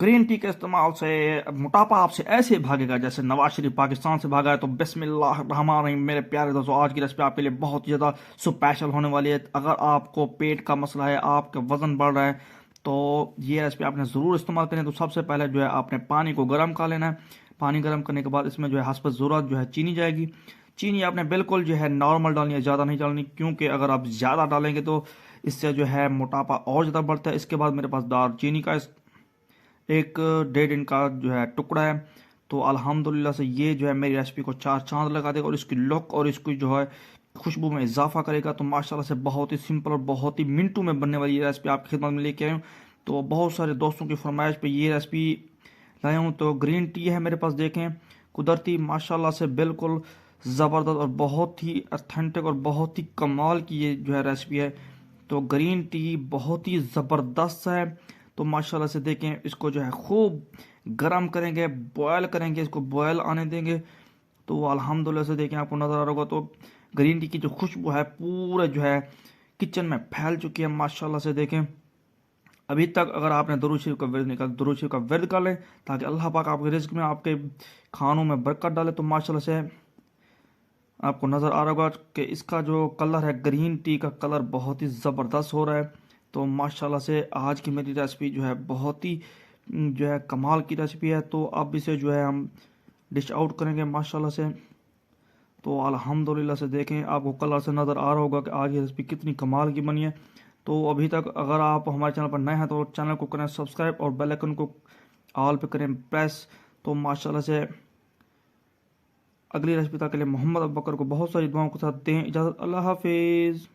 Green tea के इस्तेमाल से मोटापा आपसे ऐसे भागेगा जैसे नवाज शरीफ पाकिस्तान से भागा है। तो बिस्मिल्लाह रहमान रहीम मेरे प्यारे दोस्तों, आज की रेसिपी आपके लिए बहुत ही ज़्यादा स्पेशल होने वाली है। अगर आपको पेट का मसला है, आपका वजन बढ़ रहा है, तो ये रेसिपी आपने ज़रूर इस्तेमाल करें। तो सबसे पहले जो है आपने पानी को गर्म कर लेना है। पानी गर्म करने के बाद इसमें जो है हस्ब ज़रूरत जो है चीनी जाएगी। चीनी आपने बिल्कुल जो है नॉर्मल डालनी है, ज़्यादा नहीं डालनी, क्योंकि अगर आप ज़्यादा डालेंगे तो इससे जो है मोटापा और ज़्यादा बढ़ता है। इसके बाद मेरे पास दार चीनी का एक 1.5 इंच का जो है टुकड़ा है। तो अल्हम्दुलिल्लाह से ये जो है मेरी रेसिपी को चार चांद लगा देगा और इसकी लुक और इसकी जो है खुशबू में इजाफा करेगा। तो माशाल्लाह से बहुत ही सिंपल और बहुत ही मिनटों में बनने वाली ये रेसिपी आपकी खिदमत में लेके आया हूँ। तो बहुत सारे दोस्तों की फरमाइश पे ये रेसिपी लाया हूँ। तो ग्रीन टी है मेरे पास, देखें, कुदरती, माशाल्लाह से बिल्कुल ज़बरदस्त और बहुत ही अथेंटिक और बहुत ही कमाल की ये जो है रेसिपी है। तो ग्रीन टी बहुत ही ज़बरदस्त है। तो माशाल्लाह से देखें, इसको जो है खूब गर्म करेंगे, बॉयल करेंगे, इसको बॉयल आने देंगे। तो अल्हम्दुलिल्लाह से देखें, आपको नज़र आ रहा होगा तो ग्रीन टी की जो खुशबू है पूरे जो है किचन में फैल चुकी है। माशाल्लाह से देखें, अभी तक अगर आपने दुरूद शरीफ का विर्द निकाल, दुरूद शरीफ का विर्द कर लें ताकि अल्लाह पाक आपके रिज्क में, आपके खानों में बरकत डाले। तो माशाल्लाह से आपको नज़र आ रहा होगा कि इसका जो कलर है, ग्रीन टी का कलर बहुत ही ज़बरदस्त हो रहा है। तो माशाल्लाह से आज की मेरी रेसिपी जो है बहुत ही जो है कमाल की रेसिपी है। तो अब इसे जो है हम डिश आउट करेंगे माशाल्लाह से। तो अल्हम्दुलिल्लाह से देखें, आपको कलर से नज़र आ रहा होगा कि आज ये रेसिपी कितनी कमाल की बनी है। तो अभी तक अगर आप हमारे चैनल पर नए हैं तो चैनल को करें सब्सक्राइब और बेल आइकन को ऑल पे करें प्रेस। तो माशाल्लाह से अगली रेसिपी तक के लिए मोहम्मद अबू बकर को बहुत सारी दुआओं के साथ दें इजाज़त। अल्लाह हाफिज़।